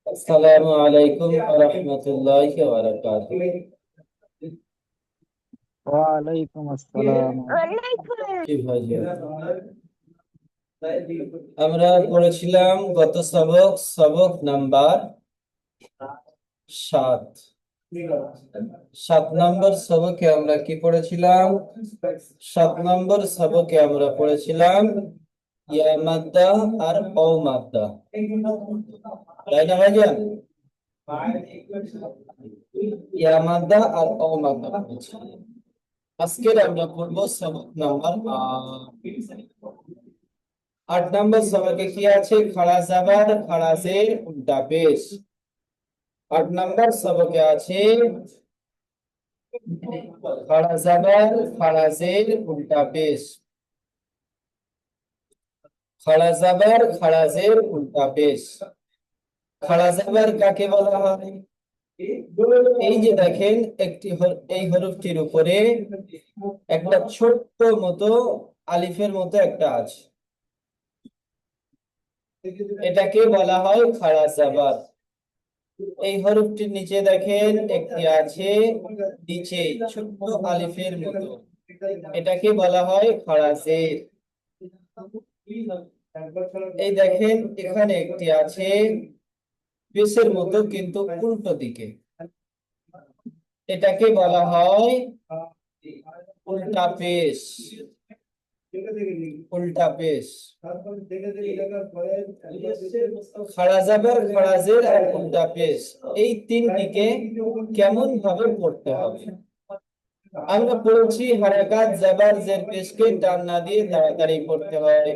আসসালামু আলাইকুম ওয়া রাহমাতুল্লাহি ওয়া বারাকাতুহু। ওয়ালাইকুম আসসালাম। জি ভাইয়া, আমরা পড়েছিলাম গত সবক, সবক নাম্বার 7। 7 নম্বর সবকে আমরা কি পড়েছিলাম? 7 নম্বর সবকে আমরা পড়েছিলাম ইয়া মাদ্দা আর অ মাদ্দা, তাই না ভাইজান? ইয়া মাদ্দা আর অ মাদ্দা পড়েছিলাম। আজকের আমরা পড়বো সবক নাম্বার 8 নম্বর সবকে কি আছে? খাড়া জাবার খাড়া জের উল্টা পেশ। 8 নম্বর সবকে আছে খাড়া জাবার খাড়া জের উল্টা পেশ। খাড়া জাবার খাড়া জের উল্টা পেশ। খাড়া জাবার কাকে বলা হয়? এই যে দেখেন, এই হরফটির উপরে একটা ছোট্ট মতো আলিফের মতো একটা আছে, এটাকে বলা হয় খাড়া জাবার। এই হরফটির নিচে দেখেন একটি আছে, নিচে ছোট্ট আলিফের মতো, এটাকে বলা হয় খাড়া জের। এই দেখেন এখানে একটি আছে পেশের মতো কিন্তু উল্টো দিকে, এটাকে বলা হয় উল্টা পেশ। উল্টা পেশ, খাড়া জাবার খাড়া জের আর উল্টা পেশ, এই তিনটিকে কেমন ভাবে পড়তে হবে? আমরা পড়েছি হারাকাত জাবার জের পেশকে টান না দিয়ে তাড়াতাড়ি পড়তে হয়।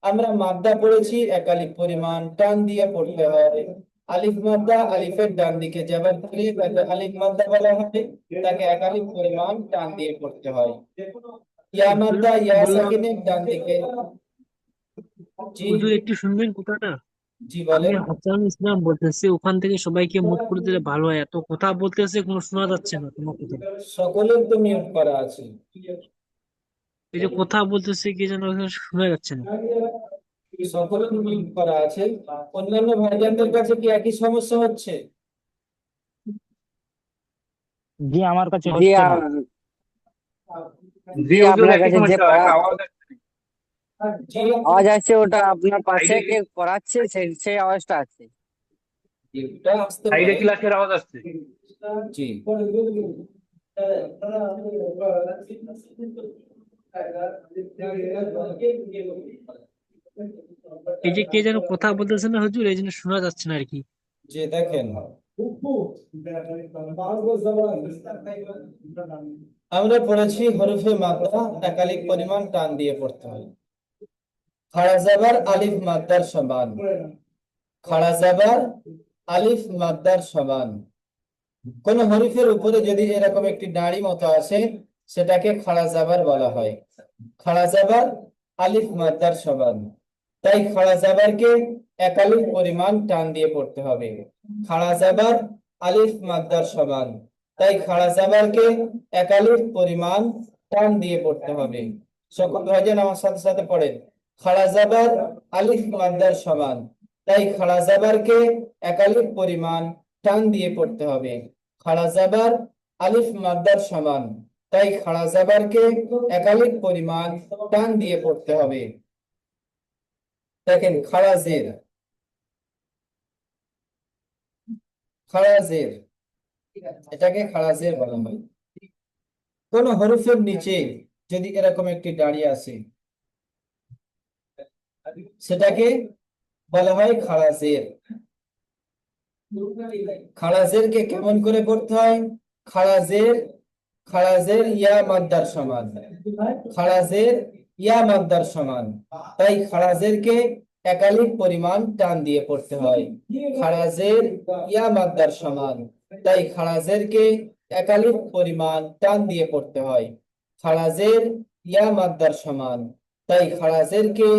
আমরা মাদ্দা পড়েছি একালিক পরিমাণ টান দিয়ে পড়তে হয়। আলিফ মাদ্দা, আলিফের ডান দিকে জাবার থাকলে তাকে আলিফ মাদ্দা বলা হয়, তাকে একালিক পরিমাণ টান দিয়ে পড়তে হয়। ইয়া হুজুর মাদ্দা ইয়া বললাম, সাকিনের ডান দিকে। জি, হুজুর একটু শুনবেন কথাটা। জি আমি বলেন। হাসান ইসলাম বলতেছি, ওখান থেকে সবাইকে মুট করে দিলে ভালো হয়, এত কথা বলতেছে কোনো শোনা যাচ্ছে না তোমার কথা। সকলের তো মিউট করা আছে। এই যে কথা বলতেছে কি যেন শোনা যাচ্ছে না। সকলের মিউট করা আছে। অন্যান্য ভাইজানদের কাছে কি একই সমস্যা হচ্ছে? জি, আমার কাছে জি হচ্ছে না। জি, হুজুর আপনার একই কাছে যে সমস্যা, পড়া একটা আওয়াজ আসছে। জি, আওয়াজ আসছে, ওটা আপনার পাশে সাইডে কে পড়াচ্ছে সেই আওয়াজটা আছে। এটা আসতে সাইডে পারে। ক্লাসের আওয়াজ আসছে। জি, এই যে কে যেন কথা বলতেছে না হুজুর, এই জন্য শোনা যাচ্ছে না আর কি। যে দেখেন আমরা পড়েছি হরফে মাদ্দা একালিক পরিমাণ টান দিয়ে পড়তে হয়। খাড়া জাবার আলিফ মাদ্দার সমান। খাড়া জাবার আলিফ মাদ্দার সমান। কোন হরফের উপরে যদি এরকম একটি দাড়ি মতো আসে, সেটাকে খাড়া জাবার বলা হয়। খাড়া জাবার আলিফ মাদ্দার সমান, তাই খাড়া জাবারকে একালিক পরিমাণ টান দিয়ে পড়তে হবে। খাড়া জাবার আলিফ মাদ্দার সমান, তাই খাড়া জাবারকে একালিক পরিমাণ টান দিয়ে পড়তে হবে। সকল ভাইজান আমার সাথে সাথে পড়েন। খাড়া জাবার আলিফ মাদ্দার সমান, তাই খাড়া জাবারকে একালিক পরিমাণ টান দিয়ে পড়তে হবে। খাড়া জাবার আলিফ মাদ্দার সমান, তাই খাড়া জাবারকে একালিক পরিমাণ টান দিয়ে পড়তে হবে। দেখেন খাড়া জের, খাড়া জের, এটাকে খাড়া জের বলা হয়। কোন হরফের নিচে যদি এরকম একটি দাঁড়িয়ে আসে, সেটাকে বলা হয় খাড়া জের। খাড়া জেরকে কেমন করে পড়তে হয়? খাড়া জের, খাড়া জের ইয়া মাদ্দার সমান। খাড়া জের ইয়া মাদ্দার সমান, তাই খাড়া জেরকে একালিক পরিমাণ টান দিয়ে পড়তে হয়। খাড়া জের ইয়া মাদ্দার সমান, তাই খাড়া জেরকে একালিক পরিমাণ টান দিয়ে পড়তে হয়। খাড়া জের ইয়া মাদ্দার সমান, তাই খাড়া জেরকে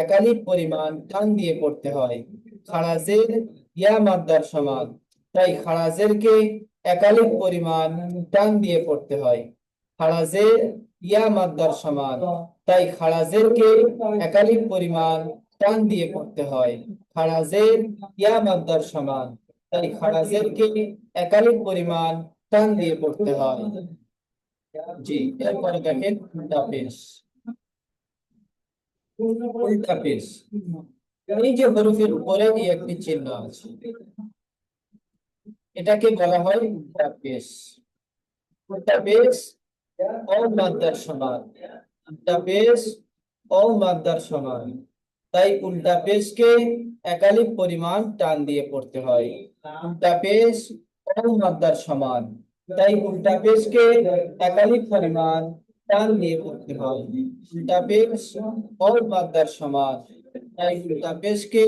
একালিক পরিমাণ টান দিয়ে পড়তে হয়। খাড়া জের ইয়া মাদ্দার সমান, তাই খাড়া জেরকে একালিক পরিমাণ টান দিয়ে পড়তে হয়। খাড়া জের ইয়া মাদ্দার সমান, তাই খাড়া জেরকে একালিক পরিমাণ টান দিয়ে পড়তে হয়। খাড়া জের ইয়া মাদ্দার সমান, তাই খাড়া জেরকে একালিক পরিমাণ টান দিয়ে পড়তে হয়। জি, এরপরে দেখেন উল্টা পেশ। উল্টা পেশ, এই যে হরফের উপরে এই একটি চিহ্ন আছে, এটাকে বলা হয় উল্টা পেশ। উল্টা পেশ ও মাদ্দার সমান, উল্টা পেশ ও মাদ্দার সমান, তাই উল্টা পেশকে একালিক পরিমাণ টান দিয়ে পড়তে হয়। উল্টা পেশ ও মাদ্দার সমান, তাই উল্টা পেশকে একালিক পরিমাণ টান দিয়ে পড়তে হয়। উল্টা পেশ ও মাদ্দার সমান, তাই উল্টা পেশকে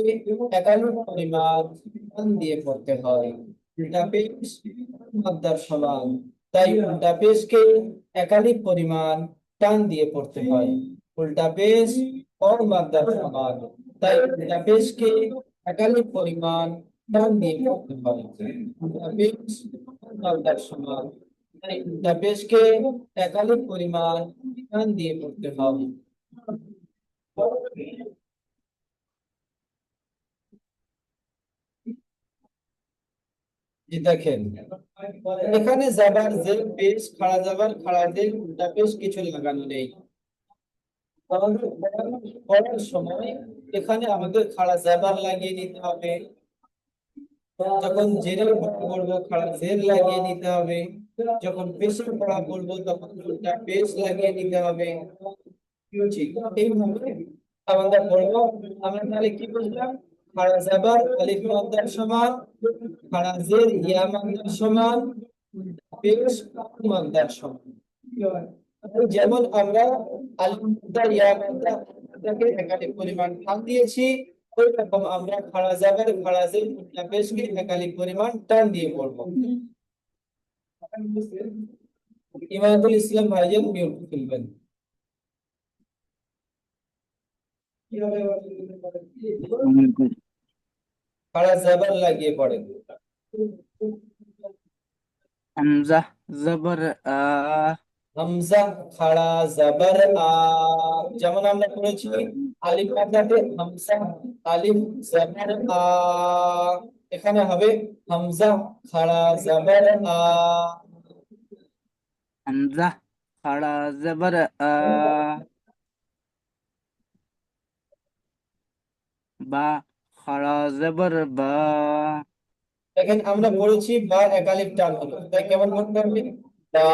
একালিক পরিমাণ টান দিয়ে পড়তে হয়। উল্টা পেশ মাদ্দার সমান, তাই উল্টা পেশকে একালিক পরিমাণ টান দিয়ে পড়তে হয়। উল্টা পেশ और মাদ্দার সমান, তাই উল্টা পেশকে একালিক পরিমাণ টান দিয়ে পড়তে হয়। উল্টা পেশ মাদ্দার সমান, তাই উল্টা পেশকে একালিক পরিমাণ টান দিয়ে পড়তে হয়। জি দেখেন, এখানে জাবার জের পেশ, খাড়া জাবার খাড়া জের উল্টা পেশ কিছু লাগানো নেই। পড়ার সময় এখানে আমাদের খাড়া জাবার লাগিয়ে নিতে হবে, যখন জেরের পড়া পড়বো খাড়া জের লাগিয়ে নিতে হবে, যখন পেশের পড়া পড়বো তখন উল্টা পেশ লাগিয়ে নিতে হবে। ঠিক এইভাবে আমরা পড়বো। আমরা তাহলে কি বুঝলাম? খাড়া জাবার আলিফ মাদ্দার সমান, খাড়া জের ইয়া মাদ্দার সমান, পেশ মাদ্দার সমান। যেমন আমরা আলিফ মাদ্দা ইয়া মাদ্দা এটাকে একাধিক পরিমাণ টান দিয়েছি, ওই রকম আমরা খাড়া জাবার খাড়া জের উল্টা পেশকে একাধিক পরিমাণ টান দিয়ে পড়বো। ইমাদুল ইসলাম ভাইজান মিউট খুলবেন। খাড়া জাবার লাগিয়ে পড়েন। হামজা জবর আ, হামজা খাড়া জাবার আ, যেমন আমরা পড়েছি আলিফ মাদ্দাতে হামজা আলিফ জাবার আ, এখানে হবে হামজা খাড়া জাবার আ। হামজা খাড়া জবর আ, বা খাড়া জবর বা, দেখেন আমরা পড়েছি বা একালিফ টান হলো, তাই কেমন পড়তে হবে? বা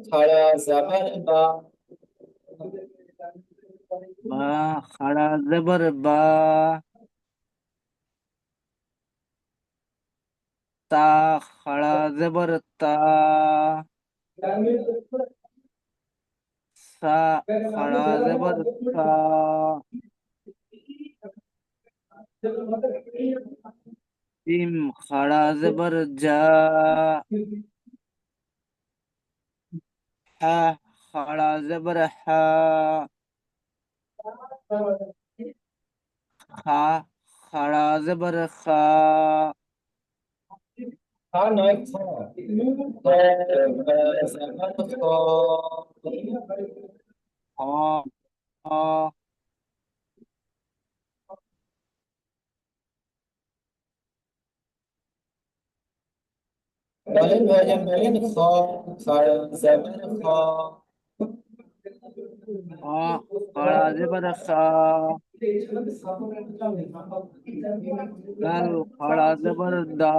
খাড়া জাবার বা। বা খাড়া জবর বা, তা খাড়া জবর তা, সা খাড়া জবর সা, জিম খাড়া জবর জা, হা খাড়া জবর হা, খা খাড়া জবর খা, খা নয় খা, জাবার খ। খ খ, বলেন ভাইজান বলেন, খ খাড়া জাবার খ। খ খাড়া জবর খা, দাল খাড়া জবর দা,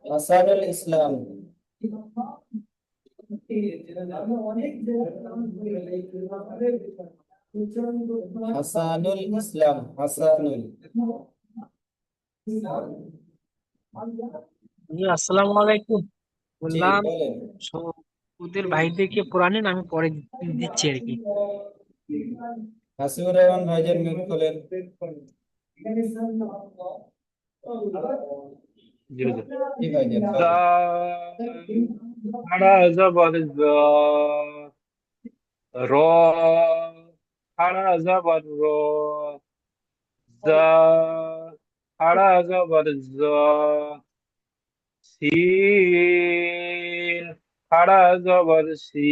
হাসানুল ইসলাম। হাসানুল ইসলাম, হাসানুল। জি, আসসালামু আলাইকুম। জি বললাম বলেন। ওদের ভাইদেরকে পড়া নেন, আমি পরে দিচ্ছি আর কি। হাসিবুর রহমান ভাইজান মিউট খোলেন। জি জি। জি ভাইজান জা বলেন। খাড়া জবর জা, র খাড়া জবর র, জা খাড়া জবর জা, সিন খাড়া জবর সি,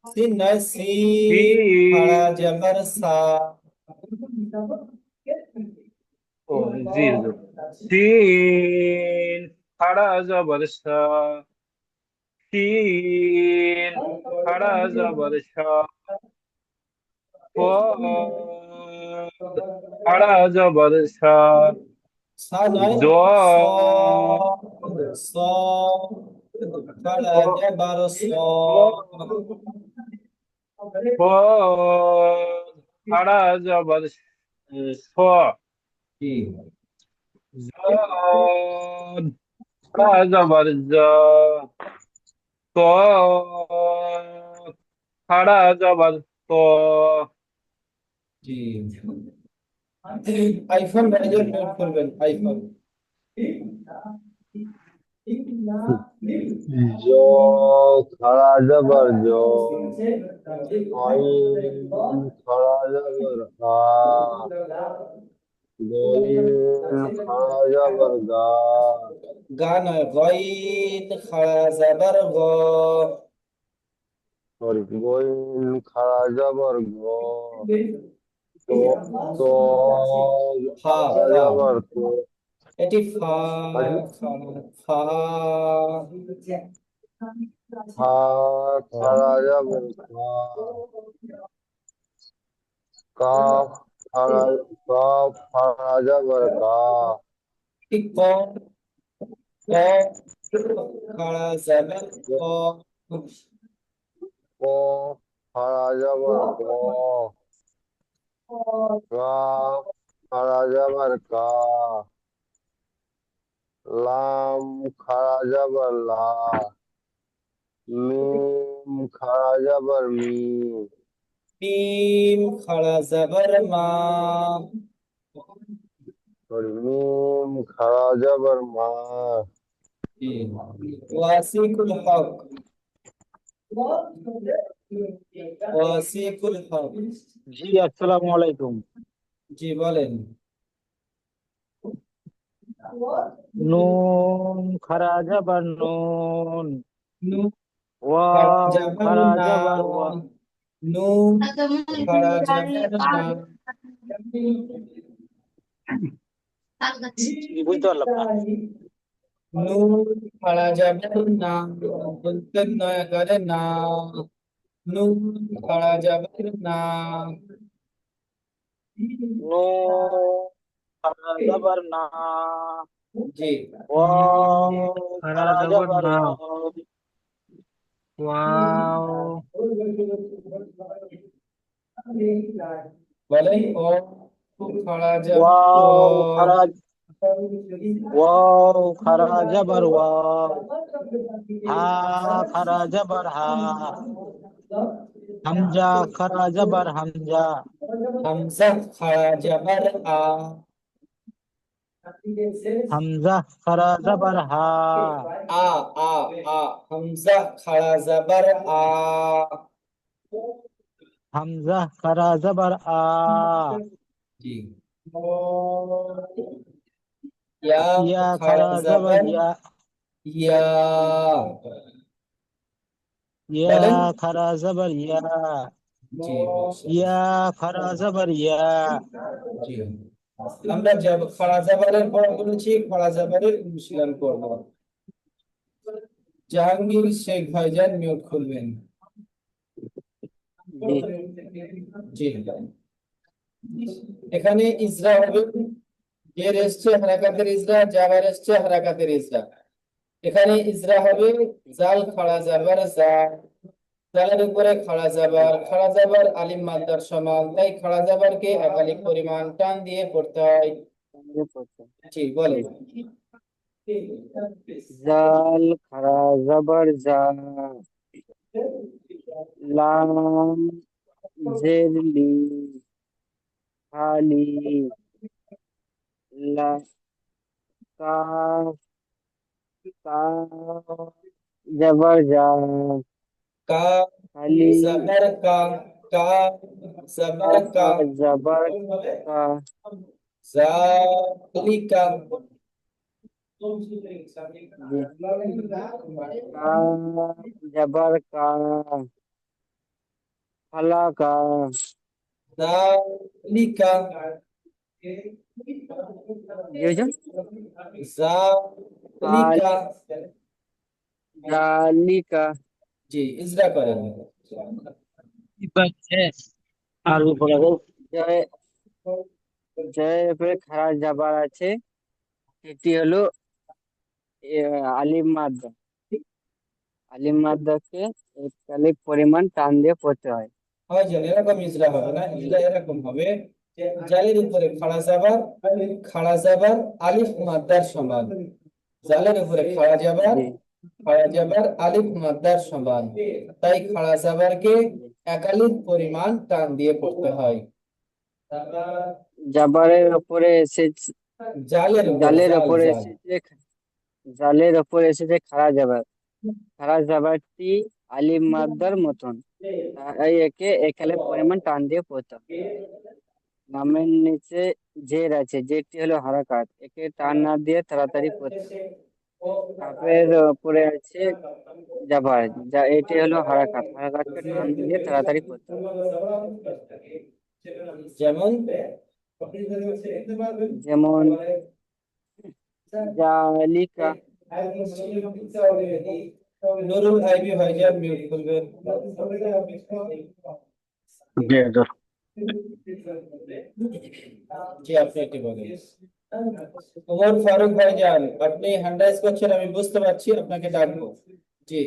সিন নয় সি খাড়া سين জবর সা زيرو سين خڑا زبر سا سين خڑا زبر شا صاد خڑا زبر شا সা নয় স ضاد স খাড়া জবর স صاد خڑا زبر صا জি زاد خڑا زبر زا صاد خڑا زبر تو জি আইফোন ম্যানেজার নোট করবেন আইফোন जो खड़ा जबर जो आइन खड़ा जबर आ गोइन खड़ा जबर गा গা নয় গইন খাড়া জবর গ सॉरी गोइन खड़ा जबर गो तो तो ফা खड़ा ফা जबर तो এটি ফা अजी ফা हा खड़ा जबर काफ खड़ा जबर का এটি ক ক খাড়া জবর ক को खड़ा जबर को काफ खड़ा जबर का लाम खड़ा जबर ला मीम खड़ा जबर मी মিম খাড়া জবর মা और मीम खड़ा जबर मा জি ওয়াসিকুল হক ওয়াসিকুল হক জি আসসালামু আলাইকুম। জি বলেন নুন খারা জবর নুন, নু খাড়া ওয়াও জবর খারা না জবর ওয়া, নু খাড়া জবর না জি বুঝতে পারলাম না। নু খাড়া জবর না বলতে নয় করে না নু খাড়া জবর না নুন খারা জবর না, জি ওয়াও খাড়া খারা জবর জবর না ওয়া, ওয়াও বলেন ও খাড়া জবর ও ওয়াও খারা ওয়াও খারা জবর ওয়াও, হা খারা জবর হা, হামজা খারা জবর হামজা, হামজা খাড়া জবর আ হামজা খারা জবর হা, আ আ আ হামজা খাড়া জবর আ হামজা খারা জবর আ, জি ইয়া ইয়া খাড়া খারা জবর জবর ইয়া, ইয়া ইয়া বলেন খারা জবর ইয়া, জি ইয়া খারা জবর ইয়া, জি আমরা যাব খাড়া জবরের পড়া করেছি খাড়া জবরের অনুশীলন করব জাহাঙ্গীর শেখ ভাইজান মিউট খুলবেন জি জি এখানে ইজরা হবে এর এসছে হারাকাতের ইজরা জাবার এসছে হারাকাতের ইজরা এখানে ইজরা হবে জাল খাড়া জাবার জা জালের উপরে খাড়া জাবার আলিম মাদ্দার সমান তাই খাড়া জাবারকে একালিক পরিমাণ টান দিয়ে পড়তে হয় জি বলেন জাল খারা জবর জা লাম জের লি খালি লা কাফ কাফ জবর জা কা খালি জাবার কা কা জাবার কা জবর কা জালিকা কা জবর কা ফালাকা যালিকা কি হয়েছে যালিকা জালিকা জি ইজরা করেন এবার আর উপরে জয় জয়ের উপরে খাড়া জাবার আছে, এটি হলো আলিফ মাদ্দা। আলিফ মাদ্দাকে এককালিক পরিমাণ টান দিয়ে পড়তে হয়। হয় জানি এরকম ইজরা হবে না, ইজরা এরকম হবে যে জালের উপরে খাড়া জাবার আলিফ মাদ্দার সমান। জালের উপরে জি খাড়া জাবার আলিফ মাদ্দার সমান, তাই খাড়া জাবারকে জি। একালিক পরিমাণ টান দিয়ে পড়তে হয়। জাবারের উপরে এসেছে, জালের উপর জালের জাল উপরে জাল এসেছে, জালের উপরে এসেছে খাড়া জাবার। খাড়া জাবারটি আলিফ মাদ্দার মতন, তাই একে একালিক পরিমাণ টান দিয়ে পড়তে হয়। নামের নিচে জের আছে, জেরটি হলো হারাকাত, একে টান না দিয়ে তাড়াতাড়ি পড়তে হয়। কাপের উপরে আছে জাবার, যা এটি হলো হারাকাত, হারাকাতকে টান দিয়ে তাড়াতাড়ি পড়তে হয়। যেমন যেমন জালিকা। নুরুল আইবি ভাইজান মিউট করবেন। জি হুজুর। জি আপনি এটি বলেন। ওমর ফারুক ভাইজান আপনি হ্যান্ড রাইজ করছেন, আমি বুঝতে পারছি, আপনাকে ডাকবো। জি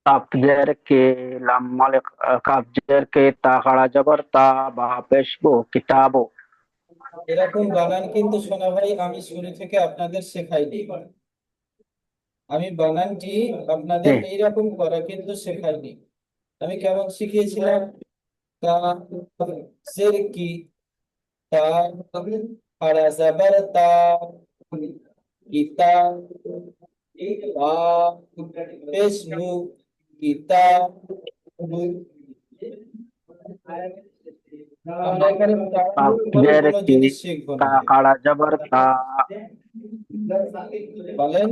কাপ জের কে লাম মালিক, কাপ জের কে তা খাড়া জবর তা বা পেশ বো কিতাবো। এরকম বানান কিন্তু সোনা ভাই আমি শুরু থেকে আপনাদের শেখাইনি। আমি বানানটি আপনাদের জি এইরকম করা কিন্তু শেখাইনি। আমি কেমন শিখিয়েছিলাম? তা জের কি, তা খাড়া জাবার তা, কিতাব, বা ফেসবুক, কিতাব। আমরা এখানে কাপ তাড়াহুড়ো করে জের কোনো কি জিনিস শিখবো তা না। খাড়া জবর তা, বলেন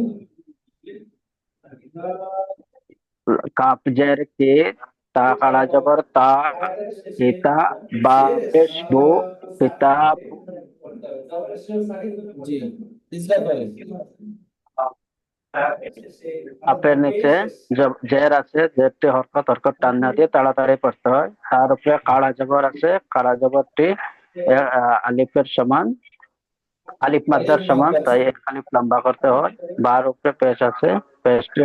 কাপ জের কে তা খাড়া জবর তা, কিতা বা পেশ বো কিতাব। জি ইসরা করেন। কাপের নিচে জের আছে, জেরটি হরকত হরকত টান না দিয়ে তাড়াতাড়ি পড়তে হয়। তার উপরে কাড়া জবর আছে, কাড়া জবরটি আলিফের সমান, আলিফ মাদ্দার সমান, তাই এক আলিফ লম্বা করতে হয়। বার উপরে পেশ আছে, পেশটি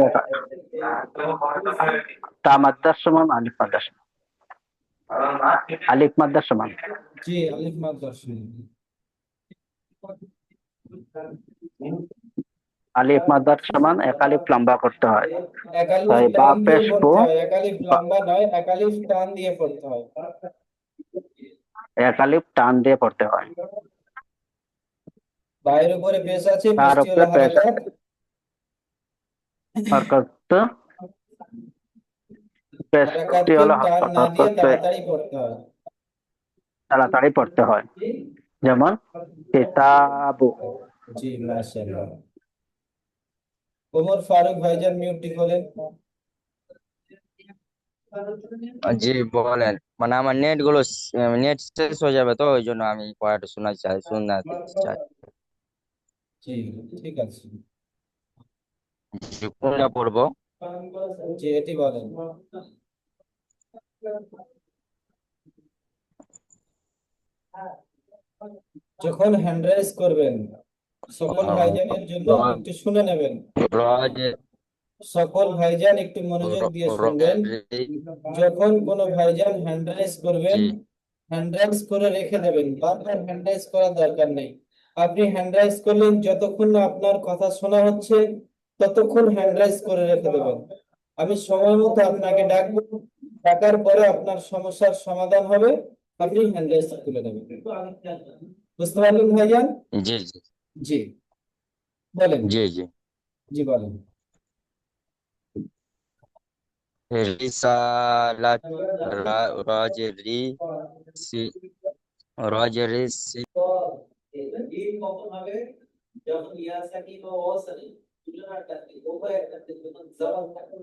তা মাদ্দার সমান, আলিফ মাদ্দার সমান, আলিফ মাদ্দার সমান। জি আলিফ মাদ দর্শন। আলিফ মাদ্দার সমান এক আলিফ লম্বা করতে হয়, একালিফ তাই বা টান দিয়ে পেশ বো, পড়তে হয়, একালিফ লম্বা নয়, একালিফ টান দিয়ে পড়তে হয়। এক আলিফ টান দিয়ে পড়তে হয়। বাইরের উপরে পেশ আছে, তার পেশটি উপরে হলো পেশ হারাকাত। হরকত, পেশটি হারাকাতকে হলো টান হরকত, না দিয়ে হরকত তাড়াতাড়ি পড়তে হয়। তাড়াতাড়ি পড়তে হয়। যেমন কিতাবু। জি মাশাআল্লাহ। ওমর ফারুক ভাইজান মিউটটি খোলেন। জি বলেন, মানে আমার নেট শেষ হয়ে যাবে, তো ওই জন্য আমি পড়াটা শোনাতে চাই। জি ঠিক আছে। জি, কোনটা পড়বো? জি এটি বলেন। যখন হ্যান্ড রাইজ করবেন সকল ভাইজানের জন্য একটু শুনে নেবেন। রজ সকল ভাইজান একটু মনোযোগ দিয়ে শুনবেন। যখন কোনো ভাইজান হ্যান্ড রাইজ করবেন, জি হ্যান্ড রাইজ করে রেখে দেবেন, বারবার হ্যান্ড রাইজ করার দরকার নেই। আপনি হ্যান্ড রাইজ করলেন, যতক্ষণ না আপনার কথা শোনা হচ্ছে ততক্ষণ হ্যান্ড রাইজ করে রেখে দেবেন। আমি সময় মতো আপনাকে ডাকবো, ডাকার পরে আপনার সমস্যার সমাধান হবে, আপনি হ্যান্ড রাইজ তুলে নেবেন। বুঝতে পারলেন ভাইজান? জি জি জি বলেন। জি জি। জি বলেন। রিসালাত, রজ রি সি, রজ রি সি। তো এই কখন হবে? যখন ইয়া সাকিন ও ওয়াসাল দুটো একটা উভয় একটা যখন জবান থাকবে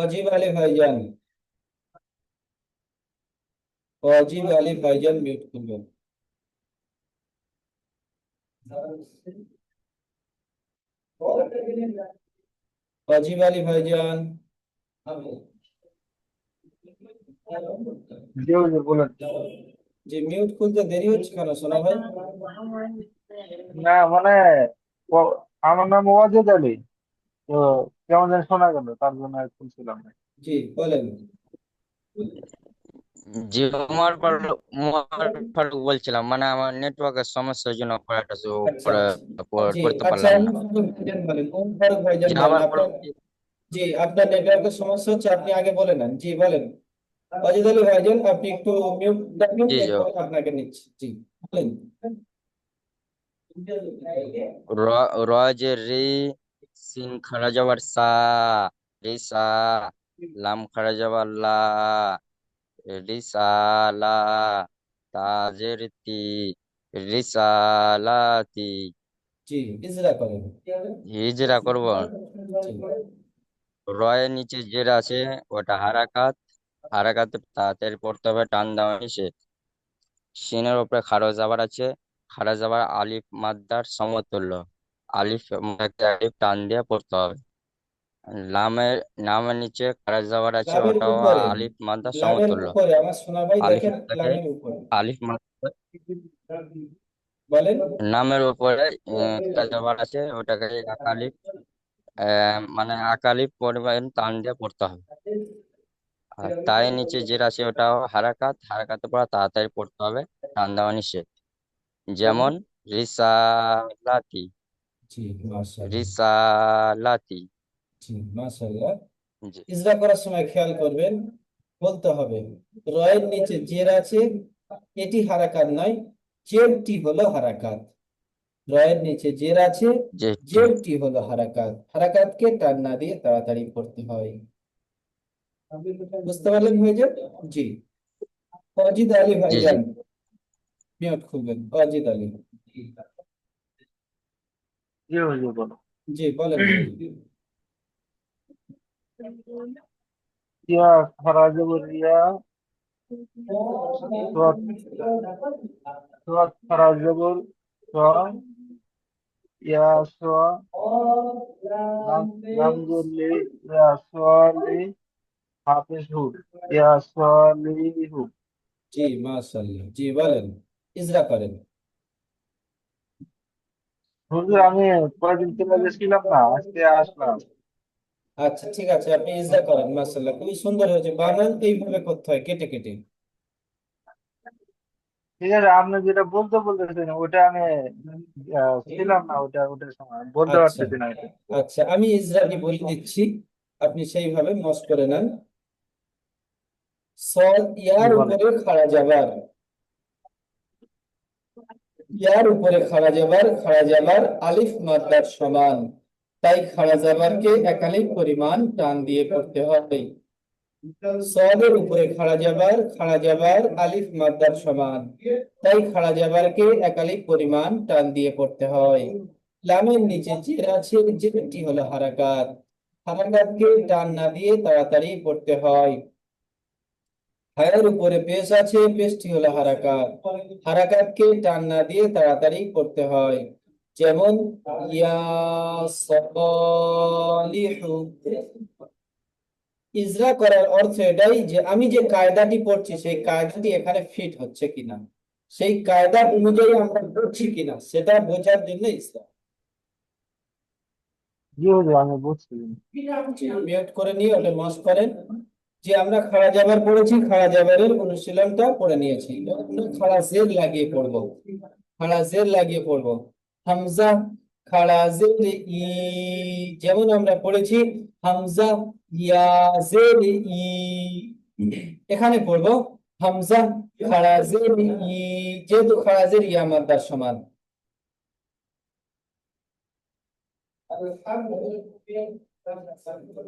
অজিব আলী ভাইজান, অজিব আলী ভাইজান মিউট করবেন। অজিব আলী ভাইজান, জি হুজুর বলেন। জি মিউট খুলতে দেরি হচ্ছে কেন সোনা ভাই? না মানে আমার নাম ওয়াজেদ আলী, তো কেমন যেন শোনা গেল, তার জন্য আর শুনছিলাম না। জি বলেন। জি উমর ফারুক বলছিলাম, মানে আমার নেটওয়ার্কের সমস্যার জন্য পড়াটা আচ্ছা আচ্ছা। জি পড়তে আচ্ছা, পারলাম না। ওমর ফারুক ভাইজান বলেন, ওমর ফারুক ভাইজান জি বলেন আবার আপনার। বলুন কি? জি আপনার নেটওয়ার্কের সমস্যা হচ্ছে, আপনি আগে বলে নেন। জি বলেন। অজিত আলী ভাইজান আপনি একটু মিউট রাখুন, জি জি, এরপরে আপনাকে নিচ্ছি। জি বলেন। র র যে রি, সিন খারা যাবার সা, রিসা, লাম খারা যাবার লা, রিসালা, তাজের তি, রিসালাতি। জি ইজরা করেন। হিজরা করব। জি রয়ের নিচে জের আছে, ওটা হারাকাত, হারাকাতে তাড়াতাড়ি পড়তে হবে, টান দেওয়া নিষেধ। সিনের উপরে খাড়া জাবার আছে, খাড়া জাবার আলিফ মাদ্দার সমতুল্য, আলিফ আলিফ টান দিয়ে পড়তে হবে। লামের নামের নিচে খাড়া জাবার আছে, লামের ওটাও উপরে, আলিফ মাদ্দার লামের সমতুল্য। উপরে আমার সোনা ভাই আলিফ দেখেন, মাদ্দাকে লামের উপরে আলিফ মাদ্দা বলেন। নামের উপরে খাড়া জাবার আছে, ওটাকে আলিফ মানে আকালিফ পরিমাণ টান দিয়ে পড়তে হবে। আর তাই নিচে যেটা আছে ওটাও হারাকাত, হারাকাতে পড়া তাড়াতাড়ি পড়তে হবে, টান দেওয়া নিষেধ। যেমন রিসালাতি, জি মাশাআল্লাহ। রিসালাতি। জি মাশাআল্লাহ। জি ইজরা করার সময় খেয়াল করবেন, বলতে হবে রয়ের নিচে জের আছে, এটি হারাকাত নয়, জেরটি হলো হারাকাত। রয়ের নিচে জের আছে, জি জেরটি হলো হারাকাত। হারাকাতকে টান না দিয়ে তাড়াতাড়ি পড়তে হয়। বুঝতে পারলেন হয়ে যায়। জি অজিত আলী জি জি, ভাইজান মিউট খুলবেন, অজিত আলী। জি হুজুর বলো। জি বলেন ভাই। ইয়া খারা যাবার রিয়া, সোয়াত সোয়াত খারা যাবার স, ইয়া সোয়া, লাম লাম জুরলি, ইয়া সোয়ালি, হাফিজ হু, ইয়া সোয়ালিহু। জি মাশাআল্লাহ। জি বলেন, ইজরা করেন। হুজুর আমি কয়েকদিন চলে গেছিলাম না, আজকে আসলাম। আচ্ছা ঠিক আছে, আপনি ইজরা করেন। মাশাআল্লাহ, খুবই সুন্দর হয়েছে। বানান এইভাবে করতে হয়, কেটে কেটে। ঠিক আছে, আপনি যেটা বলতে বলতেছেন ওটা আমি ছিলাম না, ওটার সময় বলতে আচ্ছা পারতেছি না এটা। আচ্ছা, আমি ইজরাটি বলে দিচ্ছি, আপনি সেইভাবে মস করে নেন। সদ জি ইয়ার বলেন। উপরে খাড়া যাবার, ইয়ার উপরে খাড়া যাবার আলিফ মাদ্দার সমান, তাই খাড়া যাবারকে একালিক পরিমাণ টান দিয়ে পড়তে হবে। সদের উপরে খাড়া যাবার আলিফ মাদ্দার সমান, তাই খাড়া যাবারকে একালিক পরিমাণ টান দিয়ে পড়তে হয়। লামের নিচে জের আছে, জেরটি হলো হারাকাত, হারাকাতকে টান না দিয়ে তাড়াতাড়ি পড়তে হয়। হায়ের উপরে পেশ আছে, পেশটি হলো হারাকাত, হারাকাতকে টান না দিয়ে তাড়াতাড়ি পড়তে হয়। যেমন ইয়া সালিহু। ইজরা করার অর্থ এটাই যে আমি যে কায়দাটি পড়ছি সেই কায়দাটি এখানে ফিট হচ্ছে কিনা, সেই কায়দা অনুযায়ী আমরা পড়ছি কিনা সেটা বোঝার জন্য ইসরা। জি হুজুর আমি বুঝছি। মিউট করে নিয়ে ওটা মস করেন। যে আমরা খাড়া জাবার পড়েছি, খাড়া জাবারের অনুশীলনটা পড়ে নিয়েছি, এবার আমরা খাড়া জের লাগিয়ে পড়বো। খাড়া জের লাগিয়ে পড়বো। হামজা খাড়া জের ই, যেমন আমরা পড়েছি হামজা ইয়া জের ই, এখানে পড়বো হামজা খাড়া জের ই, যেহেতু খাড়া জের ইয়া মাদ্দার সমান।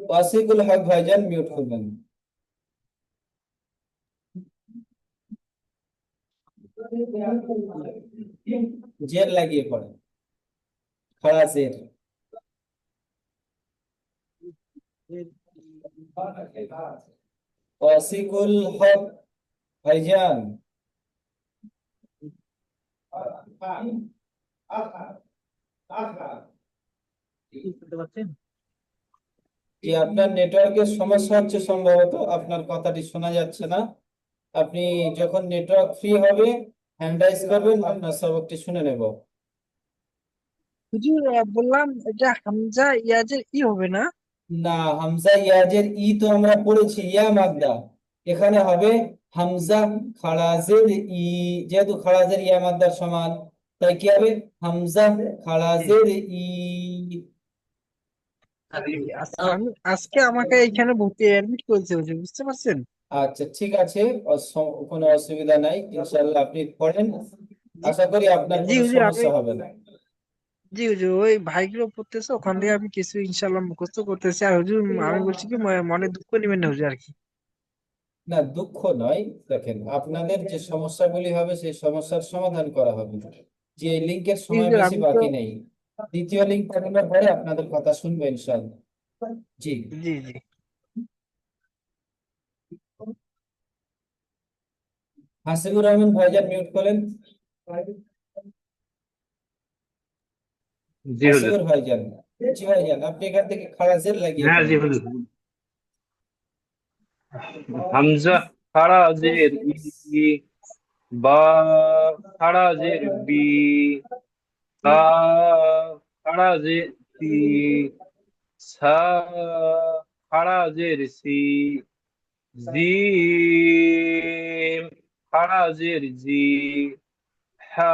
ওয়াসিকুল হক ভাইজান মিউট করবেন। জের লাগিয়ে পড়েন, খারাজের। ওয়াসিকুল হক ভাইজান, শুনতে পাচ্ছেন? কি আপনার নেটওয়ার্কের সমস্যা হচ্ছে? সম্ভবত আপনার কথাটি শোনা যাচ্ছে না। আপনি যখন নেটওয়ার্ক ফ্রি হবে হ্যান্ড রাইজ করবেন, আপনার সবকটি শুনে নেব। হুজুর বললাম এটা হামজা ইয়াজের ই হবে না? না, হামজা ইয়াজের ই তো আমরা পড়েছি, ইয়া মাদ্দা। এখানে হবে হামজা খাড়াজের ই। যেহেতু খাড়াজের ইয়া মাদ্দার সমান, তাই কি হবে? হামজা খাড়াজের ই। আজকে আমাকে এখানে ভর্তি অ্যাডমিট করেছে হুজুর, বুঝতে পারছেন? আচ্ছা, ঠিক আছে, কোনো অসুবিধা নাই, ইনশাল্লাহ আপনি পড়েন। জি আশা করি আপনার জি কোনো হুজুর, আমি সমস্যা হবে না। জি হুজুর ওই ভাইগুলো পড়তেছে, ওখান থেকে আমি কিছু ইনশাল্লাহ মুখস্থ করতেছি। আর হুজুর আমি বলছি কি মনে দুঃখ নেবেন না হুজুর আর কি। না, দুঃখ নয়। দেখেন, আপনাদের যে সমস্যাগুলি হবে সেই সমস্যার সমাধান করা হবে। যে এই লিঙ্কের জি সময় হুজুর বেশি আমি তো বাকি নেই। দ্বিতীয় লিঙ্ক পাঠানোর পরে আপনাদের কথা শুনবো ইনশাআল্লাহ। জি। জি জি হাসিবুর রহমান ভাইজান, মিউট করেন। জি হুজুর। হাসিবুর ভাইজান, জি ভাইজান, আপনি এখান থেকে খারাজের লাগিয়ে হ্যাঁ জি পড়েন। হুজুর। হামজা খাড়া জের ই, বা খাড়া জের বি, তা খাড়া জের তি, সা খাড়া জের সি, জিম খাড়া জের জি, হা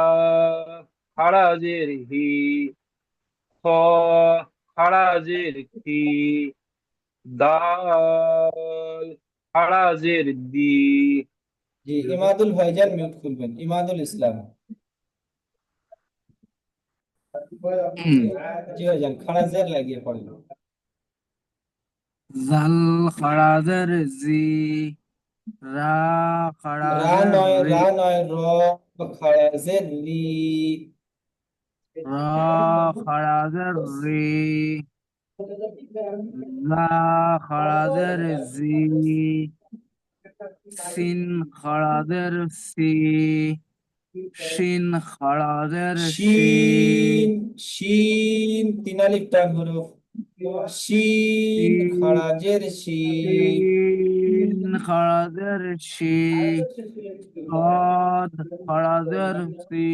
খাড়া জের হি, খ খাড়া জের কি, দাল খাড়া জের দি। জি, ইমাদুল ভাইজান মিউট করবেন, ইমাদুল ইসলাম। জি ভাইজান, খারাজের লাগিয়ে পড়েন। জাল খারাজের জি, রা রা খারাজের নয়, রি, রা নয়, র খারাজের রি। রা খারাজের রি, লা খারাজের জি, সিন খারাজের সি, শিন খারাজের শি, শিন, শিন তিন আলিফ টান হরফ। শিন খারাজের শি। শিন খারাজের শি, ضاد খারাজের সি,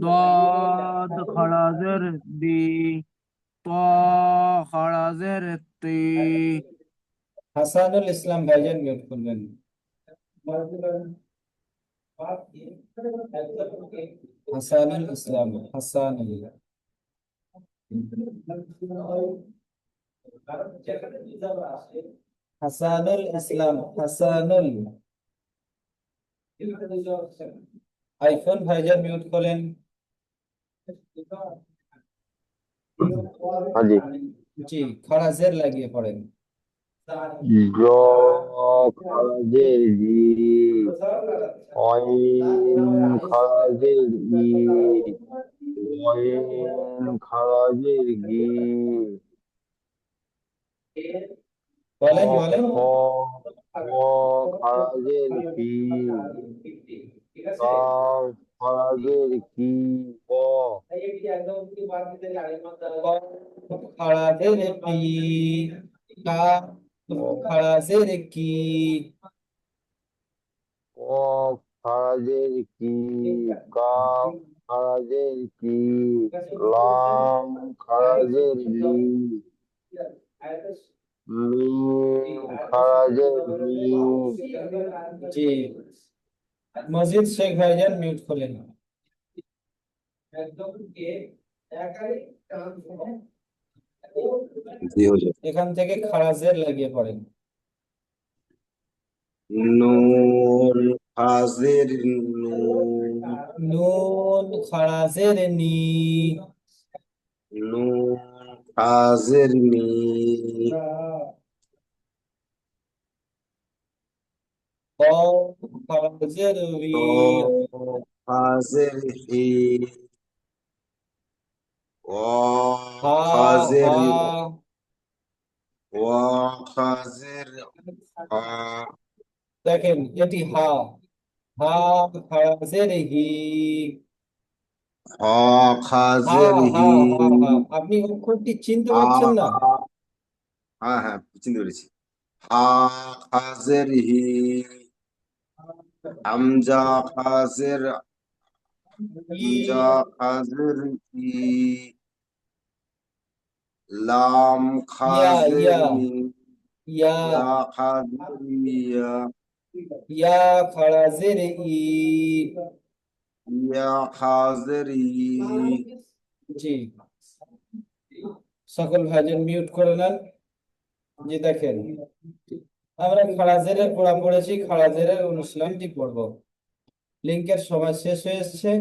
ضاد খারাজের দি, ত খারাজের তি, হাসানুল ইসলাম ভাইজান মিউট করবেন। হাসানুল ইসলাম, হাসানুল। হাসানুল ইসলাম, হাসানুল। আইফোন ভাইজান মিউট করেন। हाँ जी। জি, খারাজের লাগিয়ে পড়েন। ड्रॉ खराजेर जी, ऑइन खराजेर ई, ऑइन खराजेर गी, বলেন বলেন। খ খ খরাজের ফি, কাফ খরাজের কি, ক খারাজের পি, কাফ খারাজের কি। কফ খরাজের কি, কাফ খরাজের কি, লাম খরাজের লি, মিম খরাজের মি। জি, মজিদ শেখ ভাইজান মিউট করলেন। জি হুজুর। এখান থেকে খারাজের লাগিয়ে পড়েন। নুন হাজির নু, নুন খারাজের নি, নুন হাজির নি, কফ খারাজের রি, তো হাজির হি, হা খাজের হা খাজের হা দেখেন এটি হা হা খাজের হি হা হা খাজের হা হি হা হা আপনি অক্ষরটি চিনতে হা পারছেন না? হ্যাঁ হ্যাঁ চিনতে পেরেছি হা খাজের হি হামজা খাজের হামজা খাজের ই লাম ইয়া খাজের ইয়া মি ইয়া ইয়া খাজের মিয়া ইয়া খাজের ই ইয়া খাজের ই জি সকল ভাইজন মিউট করে নেন। জি দেখেন আমরা খারাজেরের পড়া পড়েছি, খারাজেরের অনুশীলনটি পড়ব। লিঙ্কের সময় শেষ হয়ে এসেছে,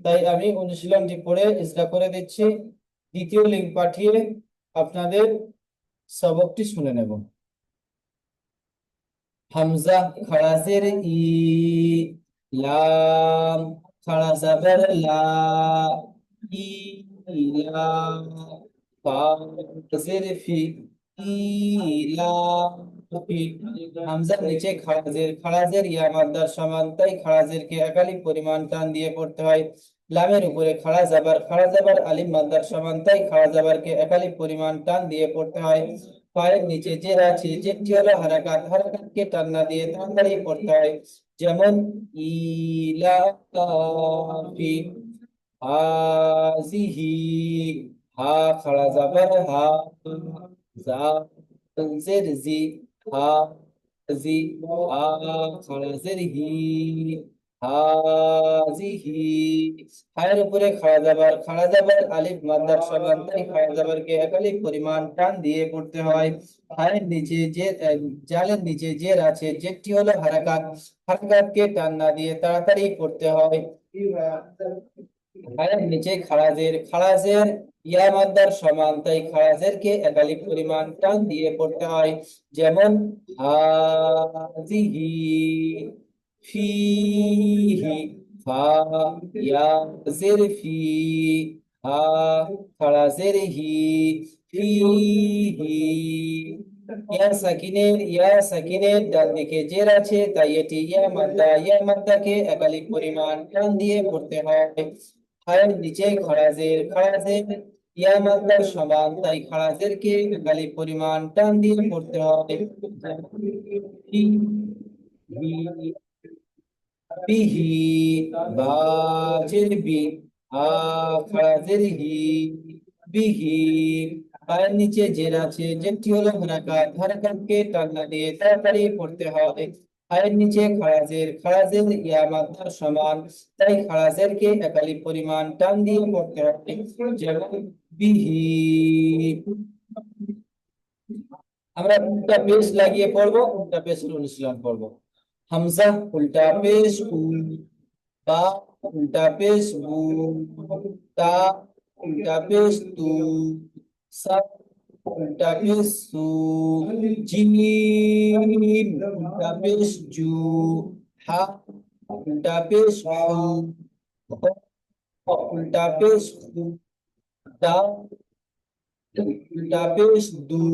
তাই আমি অনুশীলনটি পড়ে ইসরা করে দিচ্ছি। দ্বিতীয় লিঙ্ক পাঠিয়ে আপনাদের সবকটি শুনে নেব। হামজা খারাজের ই, লাম খাড়া জাবের লা, ই ইলা, ফা জের ফি, ইলা ফি। হামজার নিচে খাড়াজের, খাড়াজের ইয়া মাদ্দার সমান, তাই খাড়াজেরকে একালিক পরিমাণ টান দিয়ে পড়তে হয়। লামের উপরে খাড়া জাবার আলিফ মাদ্দার সমান, তাই খাড়া জাবারকে একালিক পরিমাণ টান দিয়ে পড়তে হয়। পায়ের নিচে জের আছে, জেরটি হলো হারাকাত, হারাকাতকে টান না দিয়ে তাড়াতাড়ি পড়তে হয়। যেমন ইলাফি, হাজিহি, হা খাড়া জাবার হা, জা জের জি, হা জি, হা খাড়া জের হি, হাজিহি। হায়ের উপরে খাড়া যাবার আলিফ মাদ্দার সমান, তাই খাড়া যাবারকে একালিক পরিমাণ টান দিয়ে পড়তে হয়। হায়ের নিচে যে জালের নিচে জের আছে, জেরটি হলো হারাকাত, হারাকাতকে টান না দিয়ে তাড়াতাড়ি পড়তে হয়। হায়ের নিচে খাড়াজের ইয়া মাদ্দার সমান, তাই খাড়াজেরকে একালিক পরিমাণ টান দিয়ে পড়তে হয়। যেমন হাজিহি, ফিহি, ফা ইয়া জের ফি, হা খাড়াজের হি, ফিহি। ইয়া সাকিনের ডান দিকে জের আছে, তাই এটি ইয়া মাদ্দাকে একালিক পরিমাণ টান দিয়ে পড়তে হয়। হায়ের নিচে খাড়াজের ইয়া মাদ্দার সমান, তাই খাড়াজেরকে একালিক পরিমাণ টান দিয়ে পড়তে হয়। ফি, হি, বিহি, বাজের বি, খাড়াজের হি, বিহি। পায়ের নিচে জের আছে, জেরটি হলো হারাকাত, হারাকাতকে টান না দিয়ে তাড়াতাড়ি পড়তে হবে। পায়ের নিচে খাড়াজের ইয়া মাদ্দার সমান, তাই খাড়াজেরকে একালিক পরিমাণ টান দিয়ে পড়তে হবে। যেমন বিহি। আমরা উল্টা পেশ লাগিয়ে পড়বো, উল্টা পেশের অনুশীলন করবো। হামজা উল্টা পেশ উ, বা উল্টা পেশ বু, তা উল্টা পেশ তু, সা উল্টা পেশ সু, জিম উল্টা পেশ জু, হা উল্টা পেশ হু, হ উল্টা পেশ হু, দা উল্টা পেশ দু,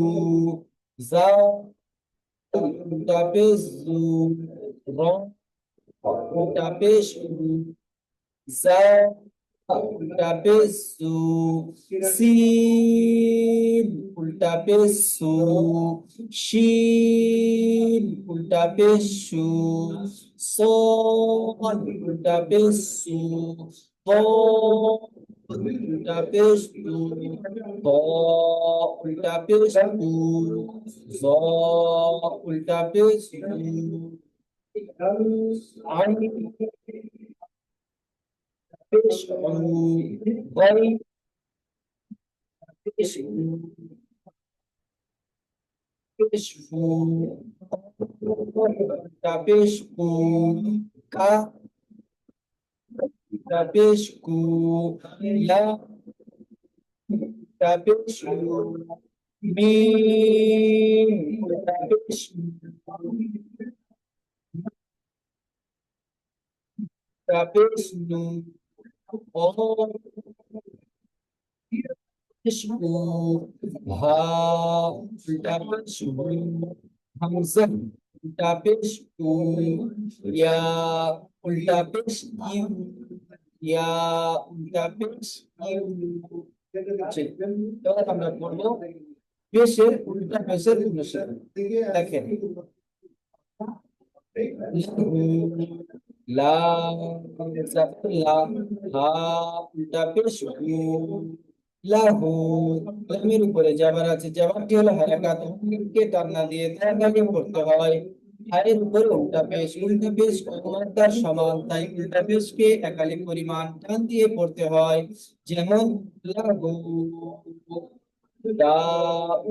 জা উল্টা পেশ জু, র উল্টা পেশ রু, জা উল্টা পেশ জু, সিন উল্টা পেশ সু, শিন উল্টা পেশ শু, সদ উল্টা পেশ সু, দ উল্টা পেশ দু, ত উল্টা পেশ দু, জ উল্টা পেশ দু, আইন পেশ উ, গই পেশ উ, পেশ ফু, উল্টা পেশ কু, কা উল্টা পেশ কু, লা উল্টা পেশ লু, মিম উল্টা পেশ উল্টা পেশ নু, ও পেশবু, হা উল্টা পেশবু, হামজা উল্টা পেশবু, ইয়া উল্টা পেশ ইউ, ইয়া উল্টা পেশ ইউ। এবার আমরা পড়বো পেশের উল্টা পেশের অনুসারে। দেখেন লা জাফর লা, হা উল্টা পেশ হু, লাহু। লামের উপরে জাবার আছে, জাবারটি হলো হারাকাত, কে টান না দিয়ে তাড়াতাড়ি পড়তে হয়। হায়ের উপরে উল্টা পেশ মাদ্দার সমান, তাই উল্টা পেশকে একালি পরিমাণ টান দিয়ে পড়তে হয়। যেমন লাহু, দাউ,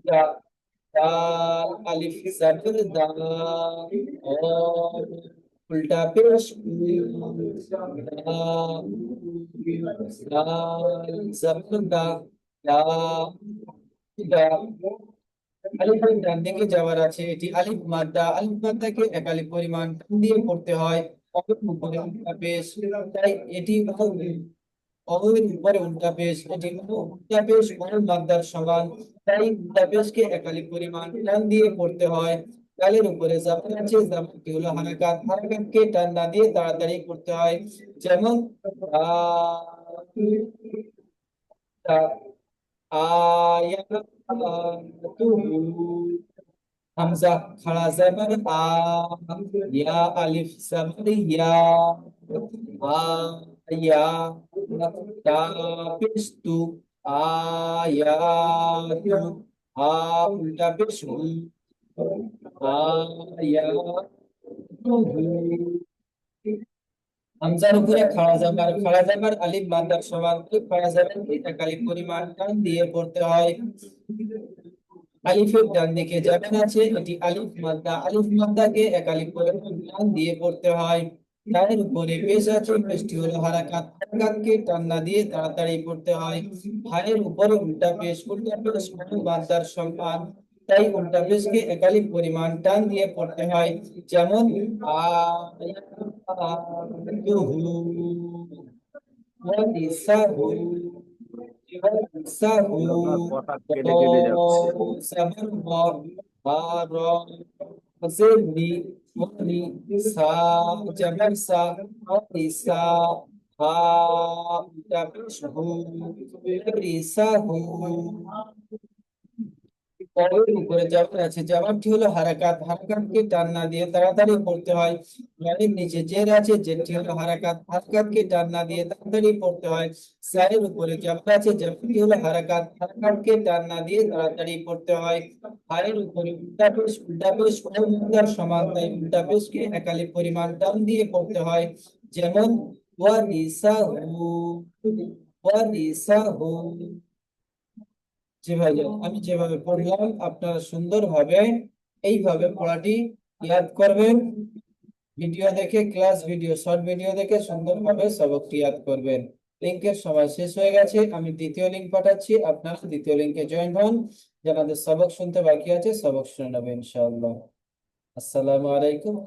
দা, दाल अलिफ सफर दा, और उल्टा पेश दा, दाल सफर दा, दा, दा। আলিফের ডান দিকে যাওয়ার আছে, এটি আলিফ মাদ্দাকে একালি পরিমাণ টান দিয়ে পড়তে হয়। উপরে উল্টা পেশ, তাই এটি অবৈধ উপরে উল্টা পেশ, এটি উল্টা পেশ মাদ্দার সমান, তাই উল্টা পেশকে একালি পরিমাণ টান দিয়ে পড়তে হয়। গালের উপরে জাবার আছে, জাবারটি হলো হারাকাত, হারাকাতকে টান না দিয়ে তাড়াতাড়ি পড়তে হয়। যেমন আয়াতুহু, হামজা খাড়া জাবার আ, ইয়া আলিফ জাবার ইয়া, আয়া, তা পেশ তু, আয়াতু, হা উল্টা পেশ হু, আয়াতুহু। হামজার উপরে খাড়া জাবার আলিফ মাদ্দার সমান, খাড়া জাবার এটা কালি পরিমাণ টান দিয়ে পড়তে হয়। আলিফের ডান দিকে জাবার আছে, এটি আলিফ মাদ্দাকে একালি পরিমাণ টান দিয়ে পড়তে হয়। তার উপরে পেশ আছে, পেশটি হলো হারাকাত, হারাকাতকে টান না দিয়ে তাড়াতাড়ি পড়তে হয়। হায়ের উপরে উল্টা পেশ মাদ্দার সমান, তাই উল্টা পেশকে একালি পরিমাণ টান দিয়ে পড়তে হয়। যেমন আয়াতুহু, ওয়ানিসাহু, ওয়ানিসাহু, আপনার কথা কেটে কেটে যাচ্ছে। সাবার আর জেরনি, ওয়ানি সা জাবার সা, ওয়ানিসা, হা তাবিশহু, রিসাহু। পরের উপরে জাবার আছে, জাবারটি হলো হারাকাত, হারাকাতকে টান না দিয়ে তাড়াতাড়ি পড়তে হয়। লামের নিচে জের আছে, জেরটি হলো হারাকাত, হারাকাতকে টান না দিয়ে তাড়াতাড়ি পড়তে হয়। সায়ের উপরে জাবার আছে, জাবারটি হলো হারাকাত, হারাকাতকে টান না দিয়ে তাড়াতাড়ি পড়তে হয়। হায়ের উপরে উল্টা পেশ মুদ্রার সমান, তাই উল্টা পেশকে একালি পরিমাণ টান দিয়ে পড়তে হয়। যেমন ওয়ানিসাহু, ওয়ানিসাহু। জি ভাইজান, আমি যেভাবে পড়লাম আপনারা সুন্দরভাবে এইভাবে পড়াটি ইয়াদ করবেন। ভিডিও দেখে, ক্লাস ভিডিও, শর্ট ভিডিও দেখে সুন্দরভাবে সবকটি ইয়াদ করবেন। লিংকের সময় শেষ হয়ে গেছে, আমি দ্বিতীয় লিংক পাঠাচ্ছি, আপনারা দ্বিতীয় লিংকে জয়েন হন। যাদের সবক শুনতে বাকি আছে সবক শুনে নেবেন ইনশাআল্লাহ। আসসালামু আলাইকুম।